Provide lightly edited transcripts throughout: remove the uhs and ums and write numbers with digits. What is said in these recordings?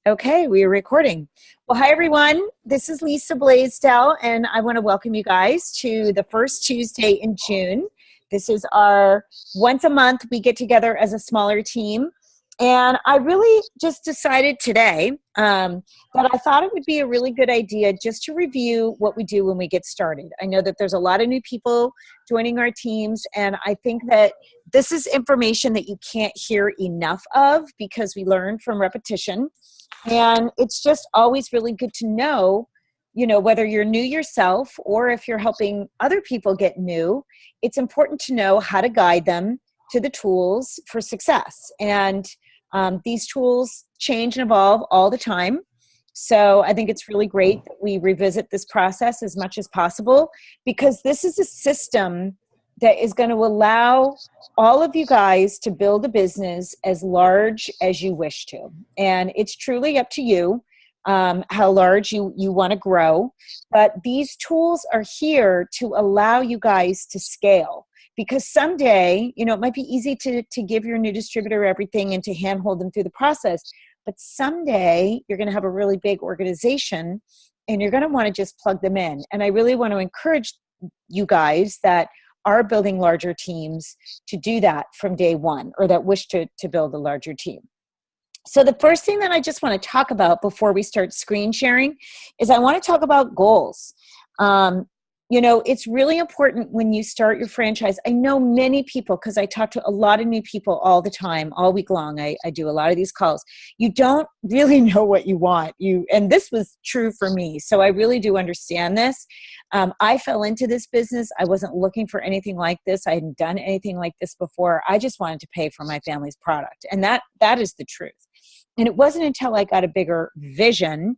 Okay, we are recording. Well, hi everyone. This is Lisa Blaisdell, and I want to welcome you guys to the first Tuesday in June. This is our once a month we get together as a smaller team. And I really just decided today that I thought it would be a really good idea just to review what we do when we get started. I know that there's a lot of new people joining our teams, and I think that this is information that you can't hear enough of because we learn from repetition. And it's just always really good to know, whether you're new yourself or if you're helping other people get new, it's important to know how to guide them to the tools for success. And these tools change and evolve all the time. So I think it's really great that we revisit this process as much as possible, because this is a system that is going to allow all of you guys to build a business as large as you wish to. And it's truly up to you how large you want to grow. But these tools are here to allow you guys to scale. Because someday, it might be easy to give your new distributor everything and to handhold them through the process. But someday you're going to have a really big organization and you're going to want to just plug them in. And I really want to encourage you guys that are building larger teams to do that from day one, or that wish to build a larger team. So the first thing that I just want to talk about before we start screen sharing is I want to talk about goals. It's really important when you start your franchise. I know many people, because I talk to a lot of new people all the time, all week long. I do a lot of these calls. You don't really know what you want. And this was true for me. So I really do understand this. I fell into this business. I wasn't looking for anything like this. I hadn't done anything like this before. I just wanted to pay for my family's product. And that is the truth. And it wasn't until I got a bigger vision,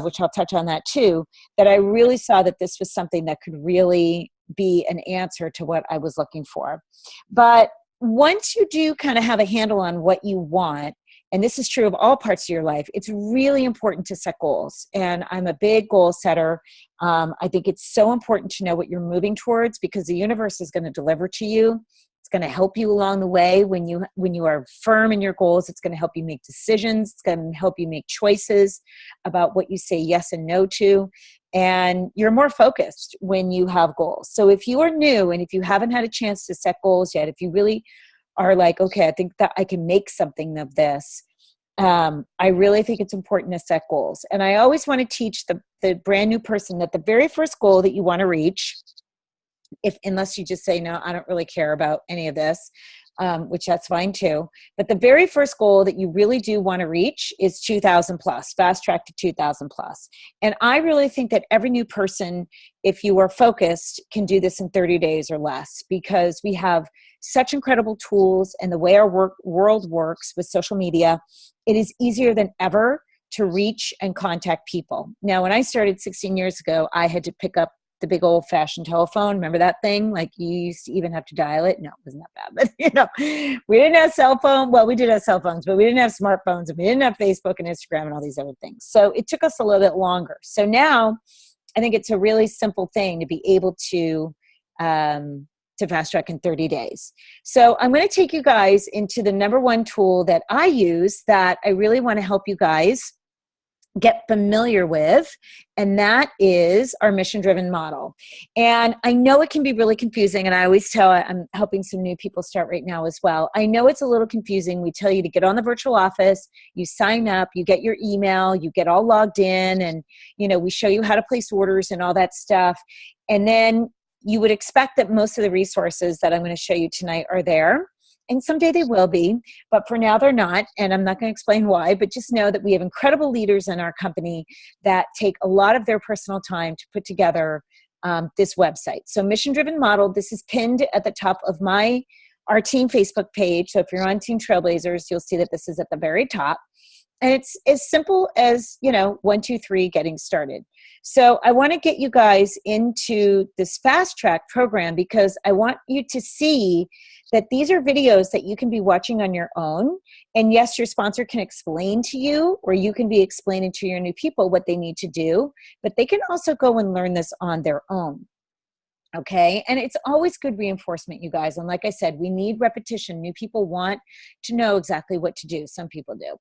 which I'll touch on that too, that I really saw that this was something that could really be an answer to what I was looking for. But once you do kind of have a handle on what you want, and this is true of all parts of your life, it's really important to set goals. And I'm a big goal setter. I think it's so important to know what you're moving towards, because the universe is going to deliver to you. It's going to help you along the way when you are firm in your goals. It's going to help you make decisions. It's going to help you make choices about what you say yes and no to. And you're more focused when you have goals. So if you are new and if you haven't had a chance to set goals yet, if you really are like, okay, I think that I can make something of this, I really think it's important to set goals. And I always want to teach the brand new person that the very first goal that you want to reach, unless you just say, no, I don't really care about any of this, which that's fine too. But the very first goal that you really do want to reach is 2,000 plus, fast track to 2,000 plus. And I really think that every new person, if you are focused, can do this in 30 days or less, because we have such incredible tools, and the way our world works with social media, it is easier than ever to reach and contact people. Now, when I started 16 years ago, I had to pick up the big old fashioned telephone. Remember that thing? Like, you used to even have to dial it. No, it wasn't that bad, but we didn't have cell phone. Well, we did have cell phones, but we didn't have smartphones, and we didn't have Facebook and Instagram and all these other things. So it took us a little bit longer. So now I think it's a really simple thing to be able to fast track in 30 days. So I'm going to take you guys into the number one tool that I use that I really want to help you guys get familiar with, and that is our mission-driven model. And I know it can be really confusing, and I always tell, I'm helping some new people start right now as well. I know it's a little confusing. We tell you to get on the virtual office, you sign up, you get your email, you get all logged in, and we show you how to place orders and all that stuff. And then you would expect that most of the resources that I'm going to show you tonight are there. And someday they will be, but for now they're not. And I'm not going to explain why, but just know that we have incredible leaders in our company that take a lot of their personal time to put together this website. So Mission Driven Model, this is pinned at the top of our team Facebook page. So if you're on Team Trailblazers, you'll see that this is at the very top. And it's as simple as, 1, 2, 3, getting started. So I want to get you guys into this fast track program, because I want you to see that these are videos that you can be watching on your own. And yes, your sponsor can explain to you, or you can be explaining to your new people what they need to do, but they can also go and learn this on their own. Okay. And it's always good reinforcement, you guys. And like I said, we need repetition. New people want to know exactly what to do. Some people do.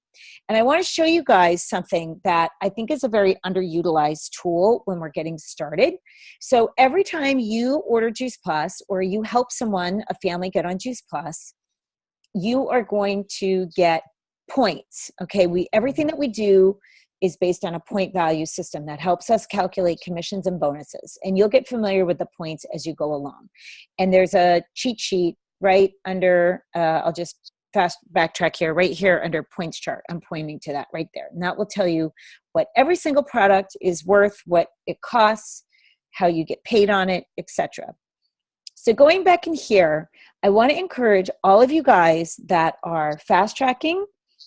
And I want to show you guys something that I think is a very underutilized tool when we're getting started. So every time you order Juice Plus or you help someone, a family, get on Juice Plus, you are going to get points. Okay. Everything that we do is based on a point value system that helps us calculate commissions and bonuses. And you'll get familiar with the points as you go along. And there's a cheat sheet right under, I'll just fast backtrack here, right here under points chart. I'm pointing to that right there. And that will tell you what every single product is worth, what it costs, how you get paid on it, etc. So going back in here, I want to encourage all of you guys that are fast tracking,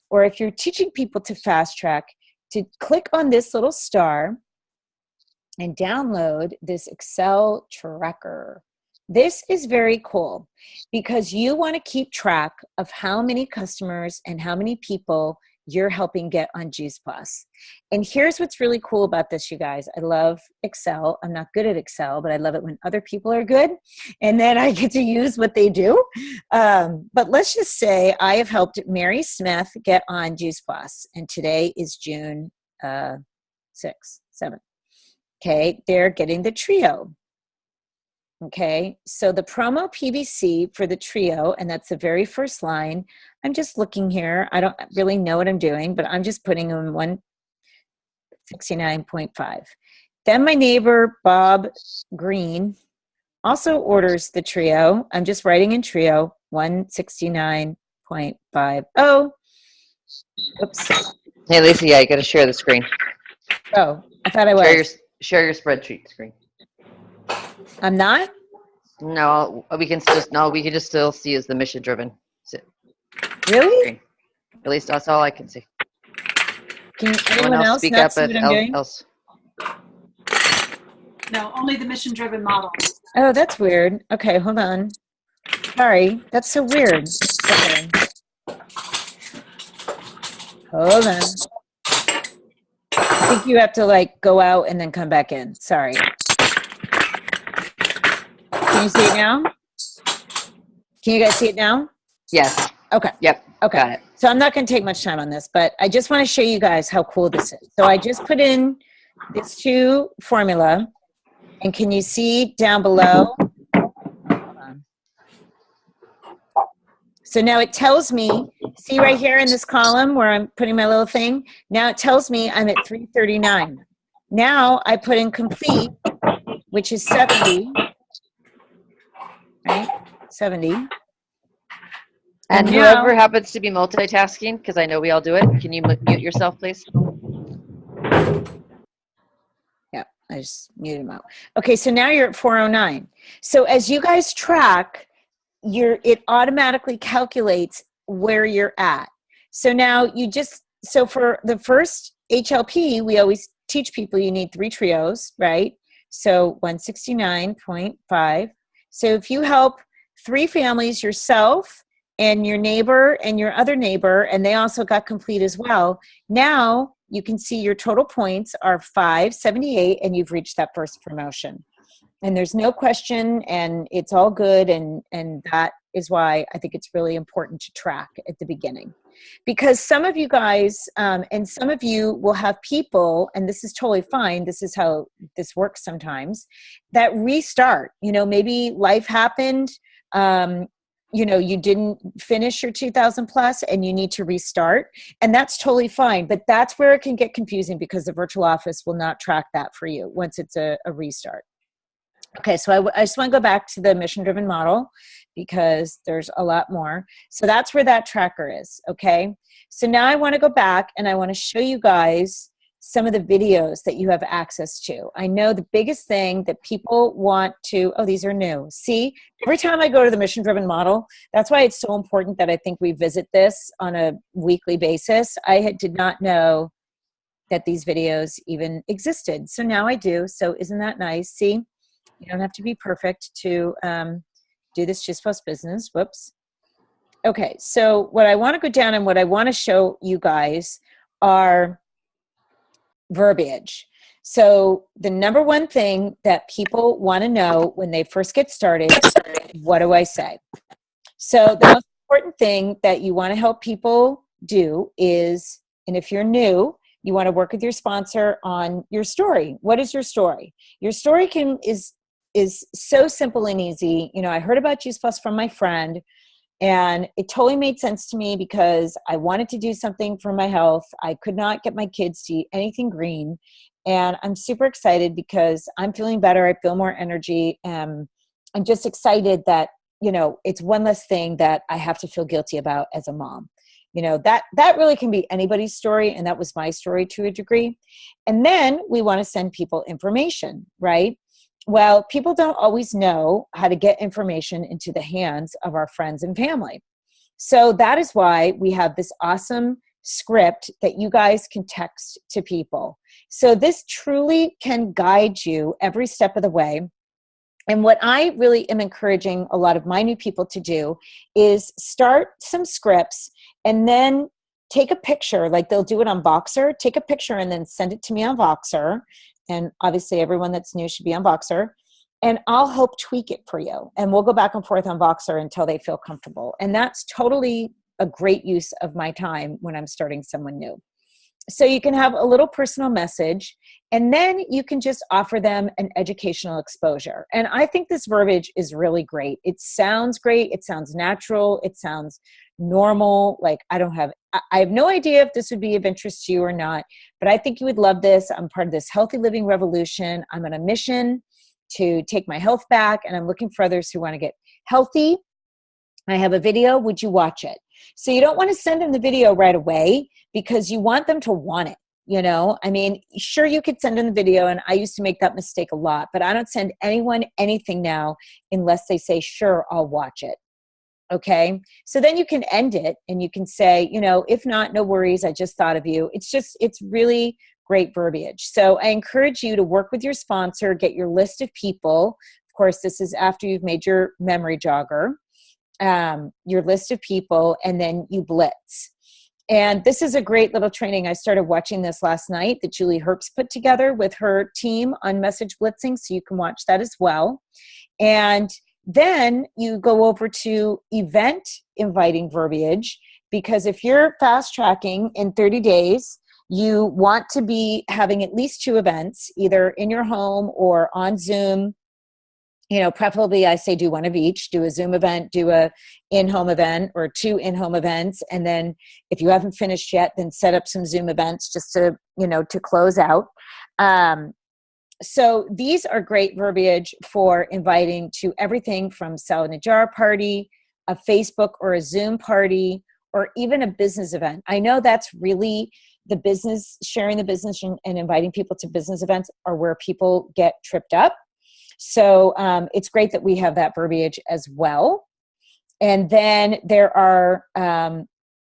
or if you're teaching people to fast track, to click on this little star and download this Excel tracker. This is very cool because you want to keep track of how many customers and how many people you're helping get on Juice Plus. And here's what's really cool about this, you guys. I love Excel. I'm not good at Excel, but I love it when other people are good. And then I get to use what they do. But let's just say I have helped Mary Smith get on Juice Plus. And today is June 6th, 7th. Okay, they're getting the trio. Okay, so the promo PVC for the trio, and that's the very first line. I'm just looking here. I don't really know what I'm doing, but I'm just putting them 169.5. Then my neighbor, Bob Green, also orders the trio. I'm just writing in trio, 169.50. Oops. Hey, Lisa, yeah, you got to share the screen. Oh, I thought I was. Share your spreadsheet screen. I'm not? No, we can just still see as the mission driven. Really? At least that's all I can see. Can anyone else speak not up see what I'm doing? else? No, only the mission driven model. Oh, that's weird. Okay, hold on. Sorry, that's so weird. Okay. Hold on. I think you have to like go out and then come back in. Sorry. Can you see it now? Can you guys see it now? Yes. Okay. Yep. Okay. Got it. So I'm not going to take much time on this, but I just want to show you guys how cool this is. So I just put in this two formula, and can you see down below? Hold on. So now it tells me, see right here in this column where I'm putting my little thing, now it tells me I'm at 339. Now I put in complete, which is 70, right? 70. And now, whoever happens to be multitasking, because I know we all do it, can you mute yourself, please? Yeah, I just muted him out. Okay, so now you're at 409. So as you guys track, it automatically calculates where you're at. So now so for the first HLP, we always teach people you need 3 trios, right? So 169.5. So if you help 3 families, yourself and your neighbor and your other neighbor, and they also got complete as well, now you can see your total points are 578, and you've reached that first promotion. And there's no question, and it's all good, and that is why I think it's really important to track at the beginning. Because some of you guys, and some of you will have people, and this is totally fine, this is how this works sometimes, that restart. You know, maybe life happened, you know, you didn't finish your 2000 plus and you need to restart, and that's totally fine. But that's where it can get confusing because the virtual office will not track that for you once it's a restart. Okay, so I just want to go back to the mission-driven model because there's a lot more. So that's where that tracker is, okay? So now I want to go back and I want to show you guys some of the videos that you have access to. I know the biggest thing that people want to, oh, these are new. See, every time I go to the mission-driven model, that's why it's so important that I think we visit this on a weekly basis. I did not know that these videos even existed. So now I do, so isn't that nice? See? You don't have to be perfect to do this Juice Plus business. Whoops. Okay, so what I want to go down and what I want to show you guys are verbiage. So the number one thing that people want to know when they first get started, what do I say? So the most important thing that you want to help people do is, and if you're new, you want to work with your sponsor on your story. What is your story? Your story is so simple and easy. You know, I heard about Juice Plus from my friend, and it totally made sense to me because I wanted to do something for my health. I could not get my kids to eat anything green. And I'm super excited because I'm feeling better. I feel more energy. I'm just excited that, you know, it's one less thing that I have to feel guilty about as a mom. You know, that really can be anybody's story. And that was my story to a degree. And then we want to send people information, right? Well, people don't always know how to get information into the hands of our friends and family. So that is why we have this awesome script that you guys can text to people. So this truly can guide you every step of the way. And what I really am encouraging a lot of my new people to do is start some scripts and then take a picture, like they'll do it on Voxer, take a picture and then send it to me on Voxer. And obviously everyone that's new should be on Voxer. And I'll help tweak it for you. And we'll go back and forth on Voxer until they feel comfortable. And that's totally a great use of my time when I'm starting someone new. So you can have a little personal message, and then you can just offer them an educational exposure. And I think this verbiage is really great. It sounds great. It sounds natural. It sounds normal. Like I have no idea if this would be of interest to you or not, but I think you would love this. I'm part of this healthy living revolution. I'm on a mission to take my health back, and I'm looking for others who want to get healthy. I have a video. Would you watch it? So you don't want to send them the video right away because you want them to want it. You know, I mean, sure, you could send them the video, and I used to make that mistake a lot, but I don't send anyone anything now unless they say, sure, I'll watch it. Okay. So then you can end it and you can say, you know, if not, no worries. I just thought of you. It's really great verbiage. So I encourage you to work with your sponsor, get your list of people. Of course, this is after you've made your memory jogger, your list of people, and then you blitz. And this is a great little training. I started watching this last night that Julie Herbst put together with her team on message blitzing. So you can watch that as well. And then you go over to event inviting verbiage, because if you're fast tracking in 30 days, you want to be having at least 2 events, either in your home or on Zoom. You know, preferably I say do one of each, do a Zoom event, do a in-home event, or 2 in-home events. And then if you haven't finished yet, then set up some Zoom events just to, you know, to close out. So these are great verbiage for inviting to everything from salad in a jar party, a Facebook or a Zoom party, or even a business event. I know that's really the business, sharing the business and inviting people to business events are where people get tripped up. So it's great that we have that verbiage as well. And then there are,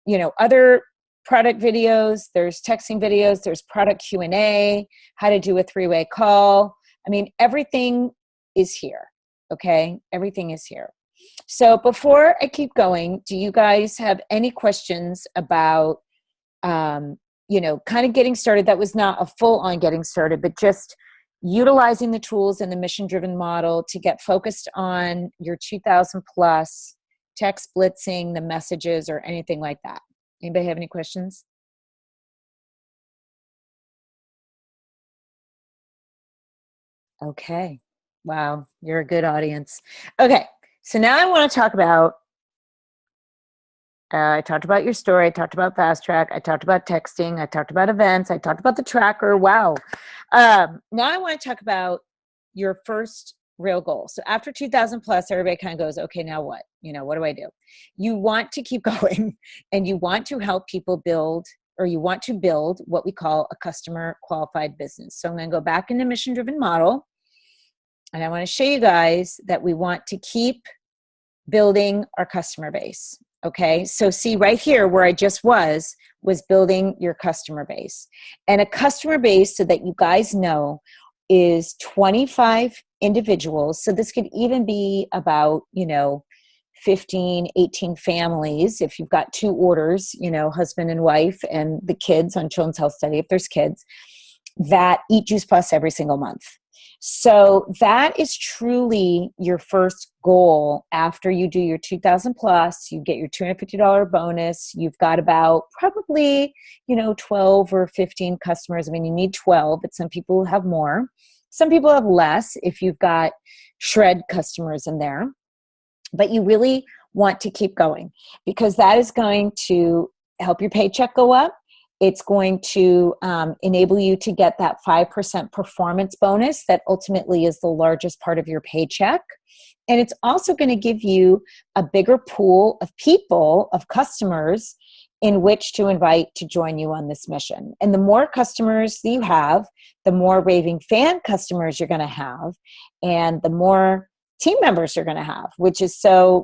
you know, other product videos, there's texting videos, there's product Q&A, how to do a 3-way call. I mean, everything is here, okay? Everything is here. So before I keep going, do you guys have any questions about, you know, kind of getting started? That was not a full on getting started, but just utilizing the tools in the mission-driven model to get focused on your 2,000 plus text blitzing, the messages, or anything like that. Anybody have any questions? Okay. Wow. You're a good audience. Okay. So now I want to talk about, I talked about your story. I talked about Fast Track. I talked about texting. I talked about events. I talked about the tracker. Wow. Now I want to talk about your first real goal. So after 2,000 plus, everybody kind of goes, okay, now what? You know, what do I do? You want to keep going, and you want to help people build, or you want to build what we call a customer qualified business. So I'm going to go back into mission driven model, and I want to show you guys that we want to keep building our customer base. Okay. So see right here where I just was building your customer base, and a customer base, so that you guys know, is 25 individuals. So this could even be about, you know, 15, 18 families. If you've got 2 orders, you know, husband and wife and the kids on Children's Health Study, if there's kids. that eat Juice Plus every single month. So that is truly your first goal. After you do your 2,000 plus, you get your $250 bonus. You've got about probably, 12 or 15 customers. I mean, you need 12, but some people have more. Some people have less if you've got shred customers in there. But you really want to keep going, because that is going to help your paycheck go up. It's going to enable you to get that 5% performance bonus that ultimately is the largest part of your paycheck. And it's also going to give you a bigger pool of people, of customers, in which to invite to join you on this mission. And the more customers that you have, the more raving fan customers you're going to have, and the more team members you're going to have, which is so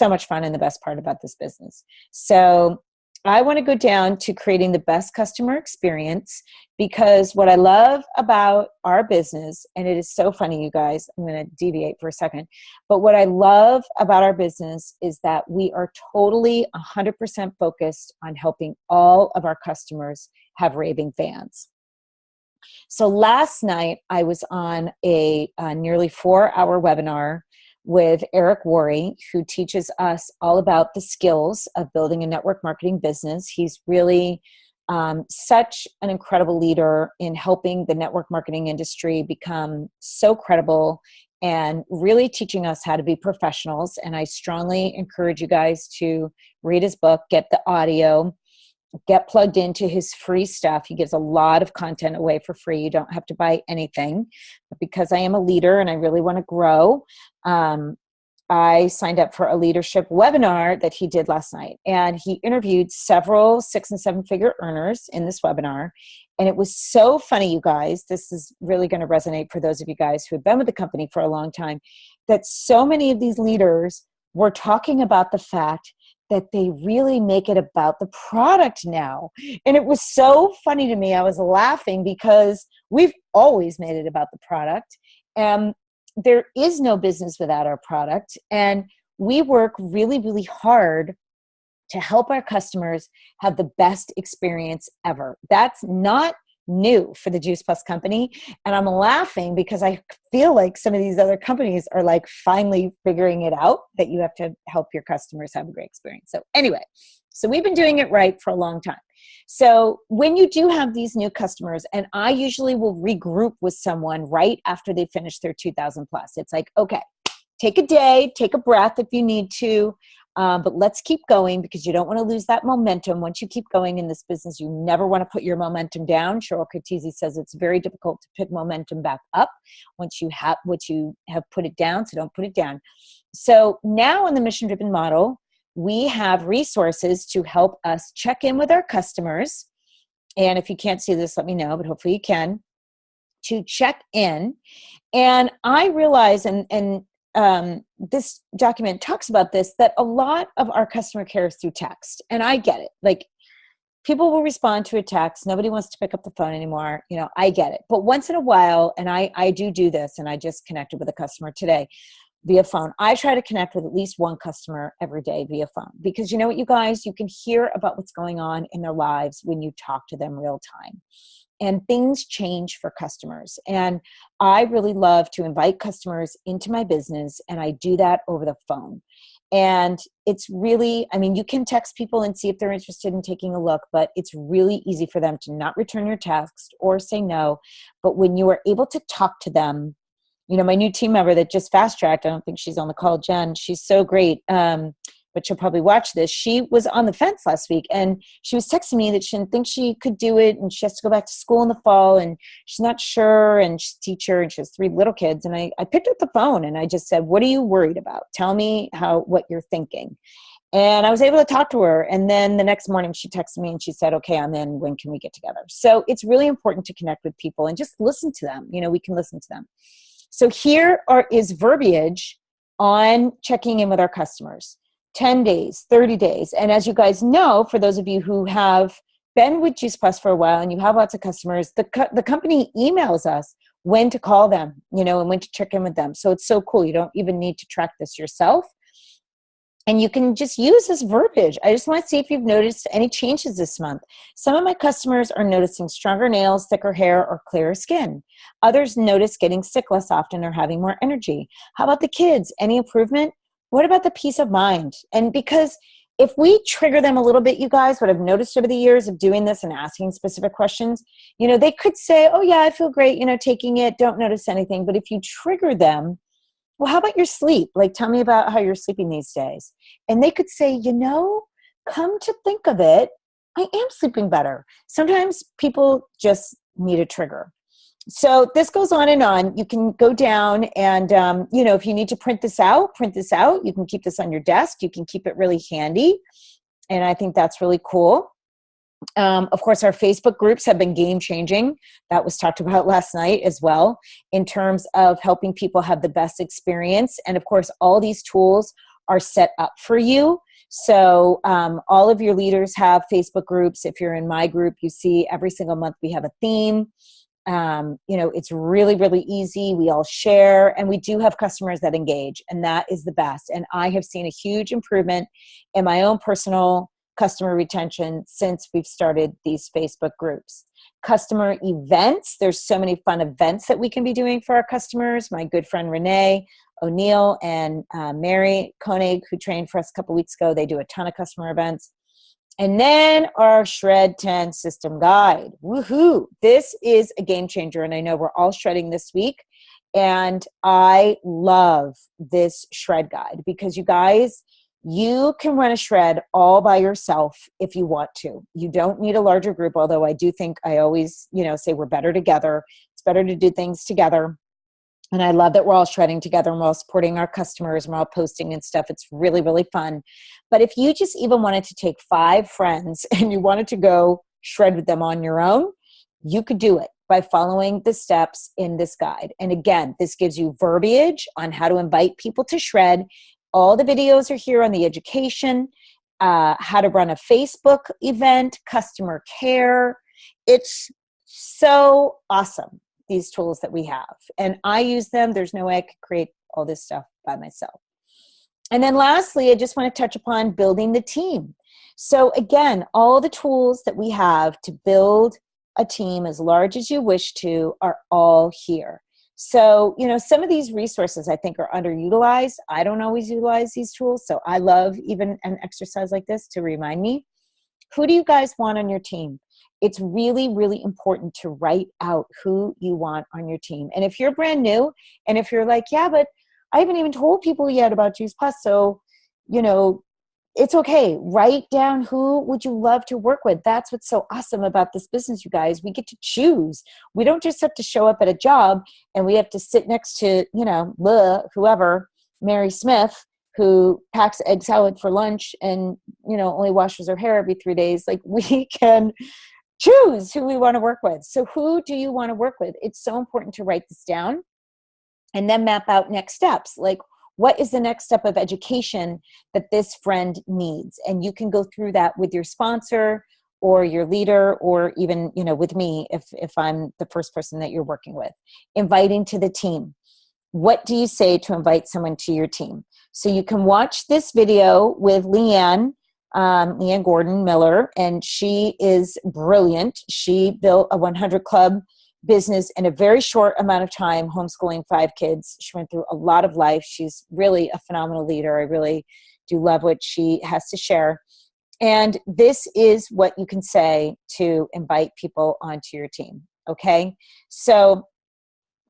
much fun and the best part about this business. So I want to go down to creating the best customer experience, because what I love about our business, and it is so funny, you guys, I'm going to deviate for a second, but what I love about our business is that we are totally 100% focused on helping all of our customers have raving fans. So last night I was on a nearly 4-hour webinar with Eric Worre, who teaches us all about the skills of building a network marketing business. He's really such an incredible leader in helping the network marketing industry become so credible and really teaching us how to be professionals. And I strongly encourage you guys to read his book, get the audio, get plugged into his free stuff. He gives a lot of content away for free. You don't have to buy anything. But because I am a leader and I really want to grow, I signed up for a leadership webinar that he did last night. And he interviewed several 6- and 7-figure earners in this webinar. And it was so funny, you guys. This is really going to resonate for those of you guys who have been with the company for a long time, that so many of these leaders were talking about the fact that they really make it about the product now. And it was so funny to me. I was laughing because we've always made it about the product. And there is no business without our product. And we work really, really hard to help our customers have the best experience ever. That's not new for the Juice Plus company. And I'm laughing because I feel like some of these other companies are like finally figuring it out, that you have to help your customers have a great experience. So anyway, so we've been doing it right for a long time. So when you do have these new customers, and I usually will regroup with someone right after they finish their 2,000 plus, it's like, okay, take a day, take a breath if you need to. But let's keep going, because you don't want to lose that momentum. Once you keep going in this business, you never want to put your momentum down. Cheryl Cortese says it's very difficult to pick momentum back up once you have put it down. So don't put it down. So now in the Mission Driven model, we have resources to help us check in with our customers. And if you can't see this, let me know, but hopefully you can, to check in. And I realize, and this document talks about this, that a lot of our customer care is through text. And I get it. Like, people will respond to a text. Nobody wants to pick up the phone anymore. I get it. But once in a while, and I do this, and I just connected with a customer today via phone. I try to connect with at least one customer every day via phone, because you know what, you guys, you can hear about what's going on in their lives when you talk to them real time. And things change for customers. And I really love to invite customers into my business, and I do that over the phone. And it's really, you can text people and see if they're interested in taking a look, but it's really easy for them to not return your text or say no. But when you are able to talk to them, my new team member that just fast-tracked, I don't think she's on the call, Jen, she's so great. But she'll probably watch this. She was on the fence last week, and she was texting me that she didn't think she could do it, and she has to go back to school in the fall, and she's not sure, and she's a teacher, and she has 3 little kids. And I picked up the phone, and I just said, what are you worried about? Tell me what you're thinking. And I was able to talk to her. And then the next morning she texted me and she said, okay, I'm in. When can we get together? So it's really important to connect with people and just listen to them. We can listen to them. So here is verbiage on checking in with our customers. 10 days, 30 days. And as you guys know, for those of you who have been with Juice Plus for a while and you have lots of customers, the company emails us when to call them, and when to check in with them. So it's so cool. You don't even need to track this yourself. And you can just use this verbiage. I just want to see if you've noticed any changes this month. Some of my customers are noticing stronger nails, thicker hair, or clearer skin. Others notice getting sick less often or having more energy. How about the kids? Any improvement? What about the peace of mind? And because if we trigger them a little bit, you guys, what I've noticed over the years of doing this and asking specific questions, they could say, oh yeah, I feel great, taking it, don't notice anything. But if you trigger them, well, how about your sleep? Like, tell me about how you're sleeping these days. And they could say, come to think of it, I am sleeping better. Sometimes people just need a trigger. So this goes on and on. You can go down and, if you need to print this out. You can keep this on your desk. You can keep it really handy. And I think that's really cool. Of course, our Facebook groups have been game changing. That was talked about last night as well, in terms of helping people have the best experience. And of course, all these tools are set up for you. So all of your leaders have Facebook groups. If you're in my group, you see every single month we have a theme. It's really, really easy. We all share, and we do have customers that engage, and that is the best. And I have seen a huge improvement in my own personal customer retention since we've started these Facebook groups. Customer events, there's so many fun events that we can be doing for our customers. My good friend Renee O'Neill and Mary Koenig, who trained for us a couple weeks ago, they do a ton of customer events. And then our Shred 10 system guide. Woohoo! This is a game changer, and I know we're all shredding this week. And I love this shred guide because you guys, you can run a shred all by yourself if you want to. You don't need a larger group, although I do think I always, say we're better together. It's better to do things together. And I love that we're all shredding together and we're all supporting our customers and we're all posting and stuff. It's really, really fun. But if you just even wanted to take 5 friends and you wanted to go shred with them on your own, you could do it by following the steps in this guide. And again, this gives you verbiage on how to invite people to shred. All the videos are here on the education, how to run a Facebook event, customer care. It's so awesome, these tools that we have. And I use them. There's no way I could create all this stuff by myself. And then lastly, I just want to touch upon building the team. So again, all the tools that we have to build a team as large as you wish to are all here. So, some of these resources I think are underutilized. I don't always utilize these tools. So I love even an exercise like this to remind me, who do you guys want on your team? It's really, really important to write out who you want on your team. And if you're brand new, and if you're like, yeah, but I haven't even told people yet about Juice Plus, so, it's okay. Write down who would you love to work with. That's what's so awesome about this business, you guys. We get to choose. We don't just have to show up at a job and we have to sit next to, whoever, Mary Smith, who packs egg salad for lunch and, only washes her hair every 3 days. Like, we can choose who we want to work with. So who do you want to work with? It's so important to write this down and then map out next steps. Like, what is the next step of education that this friend needs? And you can go through that with your sponsor or your leader, or even, with me, if I'm the first person that you're working with. Inviting to the team. What do you say to invite someone to your team? So you can watch this video with Leanne Gordon Miller, and she is brilliant. She built a 100 Club business in a very short amount of time, homeschooling 5 kids. She went through a lot of life. She's really a phenomenal leader. I really do love what she has to share. And this is what you can say to invite people onto your team. Okay. So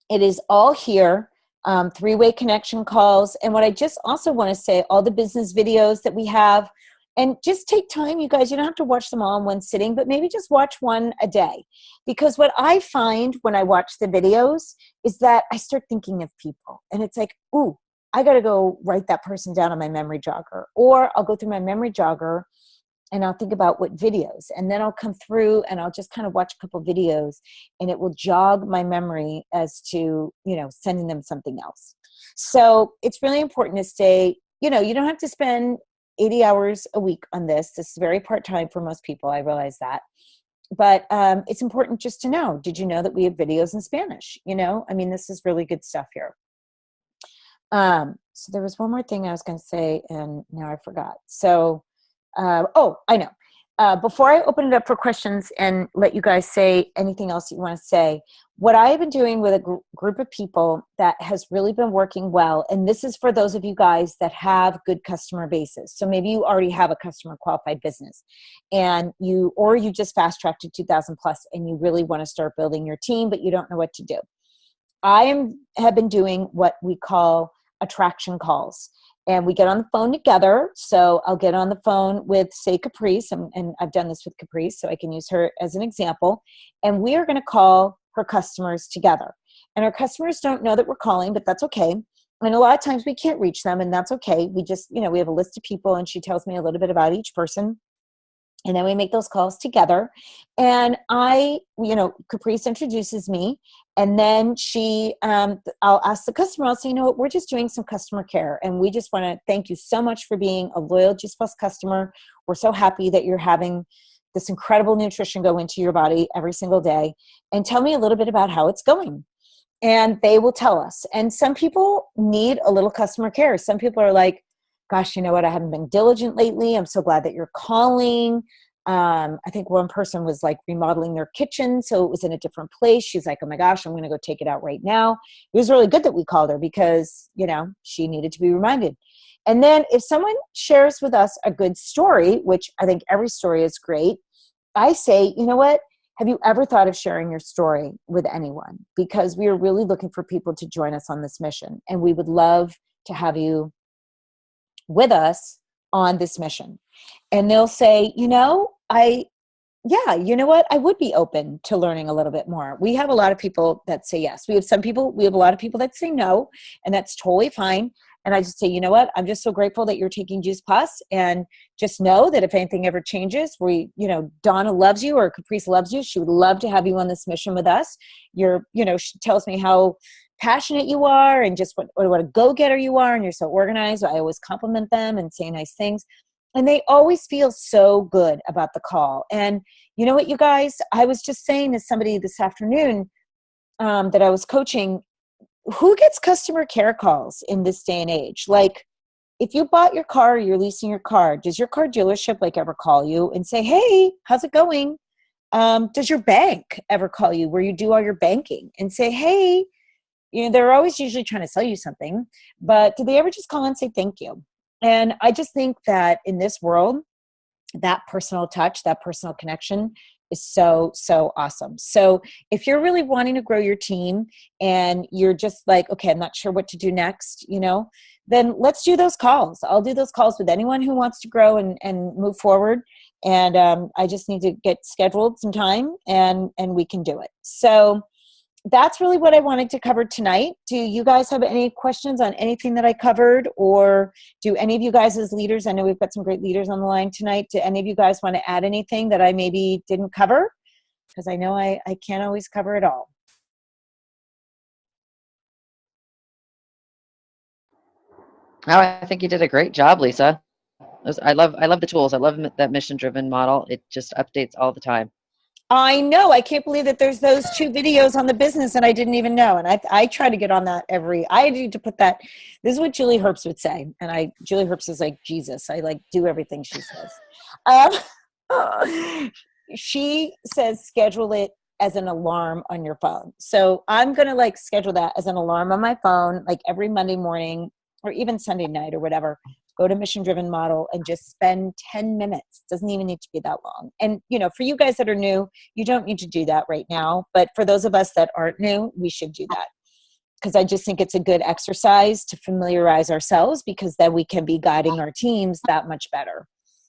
it is all here. 3-way connection calls. And what I just also want to say, all the business videos that we have, and just take time, you guys. You don't have to watch them all in one sitting, but maybe just watch one a day. Because what I find when I watch the videos is that I start thinking of people. And it's like, ooh, I got to go write that person down on my memory jogger. Or I'll go through my memory jogger and I'll think about what videos. And then I'll come through and I'll just kind of watch a couple videos. And it will jog my memory as to, sending them something else. So it's really important to stay, you don't have to spend 80 hours a week on this. This is very part-time for most people. I realize that. But it's important just to know, did you know that we have videos in Spanish? This is really good stuff here. So there was one more thing I was going to say, and now I forgot. So, I know. Before I open it up for questions and let you guys say anything else you want to say, what I have been doing with a group of people that has really been working well, and this is for those of you guys that have good customer bases. So maybe you already have a customer qualified business, and you just fast tracked to 2,000 plus, and you really want to start building your team, but you don't know what to do. Have been doing what we call attraction calls. And we get on the phone together. So I'll get on the phone with, say, Caprice, and I've done this with Caprice, so I can use her as an example. And we are going to call her customers together. And our customers don't know that we're calling, but that's okay. And a lot of times we can't reach them, and that's okay. We just, we have a list of people, and she tells me a little bit about each person. And then we make those calls together. And Caprice introduces me. And then I'll ask the customer, I'll say, what, we're just doing some customer care. And we just want to thank you so much for being a loyal Juice Plus customer. We're so happy that you're having this incredible nutrition go into your body every single day. And tell me a little bit about how it's going. And they will tell us. And some people need a little customer care. Some people are like, gosh, you know what? I haven't been diligent lately. I'm so glad that you're calling. I think one person was like remodeling their kitchen, so it was in a different place. She's like, oh my gosh, I'm going to go take it out right now. It was really good that we called her because, she needed to be reminded. And then if someone shares with us a good story, which I think every story is great, I say, you know what? Have you ever thought of sharing your story with anyone? Because we are really looking for people to join us on this mission. And we would love to have you with us on this mission. And they'll say, I would be open to learning a little bit more. We have a lot of people that say yes. We have a lot of people that say no, and that's totally fine. And I just say, you know what? I'm just so grateful that you're taking Juice Plus, and just know that if anything ever changes, Donna loves you or Caprice loves you. She would love to have you on this mission with us. She tells me how passionate you are and just what a go-getter you are, and you're so organized. I always compliment them and say nice things. And they always feel so good about the call. And you know what, you guys? I was just saying to somebody this afternoon that I was coaching, who gets customer care calls in this day and age? Like, if you bought your car or you're leasing your car, does your car dealership ever call you and say, hey, how's it going? Does your bank ever call you where you do all your banking and say, hey, they're always usually trying to sell you something, but do they ever just call and say thank you? And I just think that in this world, that personal touch, that personal connection is so, so awesome. So if you're really wanting to grow your team and you're just like, okay, I'm not sure what to do next, then let's do those calls. I'll do those calls with anyone who wants to grow and move forward. And I just need to get scheduled some time and we can do it. So that's really what I wanted to cover tonight. Do you guys have any questions on anything that I covered? Or do any of you guys as leaders, I know we've got some great leaders on the line tonight, do any of you guys want to add anything that I maybe didn't cover? Because I know I can't always cover it all. Oh, I think you did a great job, Lisa. I love the tools. I love that mission-driven model. It just updates all the time. I know. I can't believe that there's those 2 videos on the business and I didn't even know. And I try to get on that I need to put that. This is what Julie Herbst would say. And Julie Herbst is like Jesus. I do everything she says. She says, schedule it as an alarm on your phone. So I'm going to schedule that as an alarm on my phone, every Monday morning or even Sunday night or whatever. Go to Mission Driven Model and just spend 10 minutes. Doesn't even need to be that long. And, for you guys that are new, you don't need to do that right now. But for those of us that aren't new, we should do that. Because I just think it's a good exercise to familiarize ourselves, because then we can be guiding our teams that much better.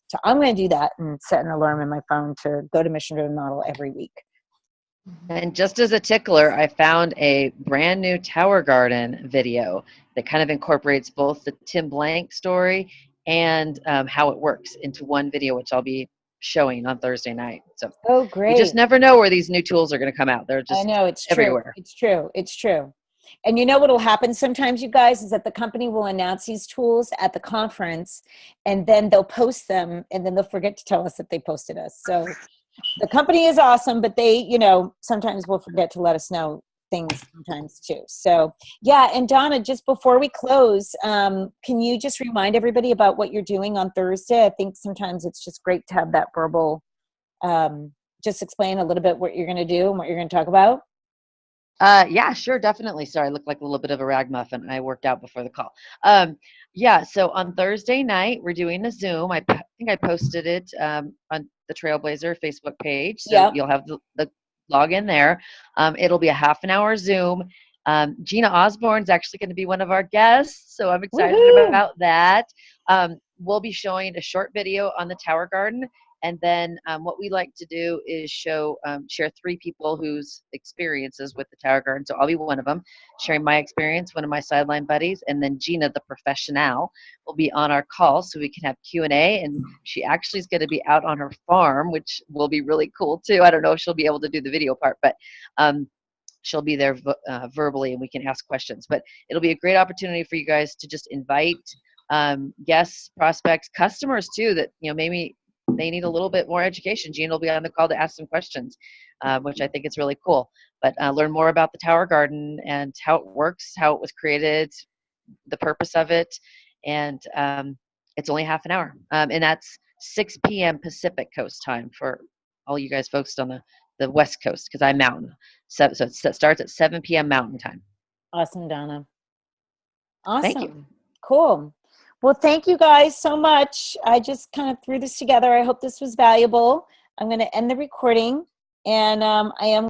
So I'm going to do that and set an alarm in my phone to go to Mission Driven Model every week. And just as a tickler, I found a brand new Tower Garden video that kind of incorporates both the Tim Blank story and how it works into one video, which I'll be showing on Thursday night. So great. You just never know where these new tools are going to come out. They're just I know, it's everywhere. True. It's true. And you know what will happen sometimes, you guys, is that the company will announce these tools at the conference, and then they'll post them, and then they'll forget to tell us that they posted us. So the company is awesome, but they, sometimes will forget to let us know things sometimes too. So yeah, and Donna, just before we close, can you just remind everybody about what you're doing on Thursday? I think sometimes it's just great to have that verbal, just explain a little bit what you're going to do and what you're going to talk about. Yeah, sure, definitely. Sorry, I look like a little bit of a ragmuffin. I worked out before the call. Yeah, so on Thursday night, we're doing a Zoom. think I posted it on the Trailblazer Facebook page, so Yeah. you'll have the login there. It'll be a half an hour Zoom. Gina Osborne's actually going to be one of our guests, so I'm excited Woohoo! about that. We'll be showing a short video on the Tower Garden. And then what we like to do is share 3 people whose experiences with the Tower Garden. So I'll be one of them, sharing my experience, one of my sideline buddies, and then Gina, the professional, will be on our call so we can have Q&A. And she actually is going to be out on her farm, which will be really cool too. I don't know if she'll be able to do the video part, but she'll be there verbally and we can ask questions. But it'll be a great opportunity for you guys to just invite guests, prospects, customers too, that maybe they need a little bit more education. Gene will be on the call to ask some questions, which I think is really cool. But learn more about the Tower Garden and how it works, how it was created, the purpose of it. And it's only half an hour. And that's 6 p.m. Pacific Coast time for all you guys folks on the West Coast, because I'm Mountain. So it starts at 7 p.m. Mountain time. Awesome, Donna. Awesome. Thank you. Cool. Well, thank you guys so much. I just kind of threw this together. I hope this was valuable. I'm going to end the recording, and I am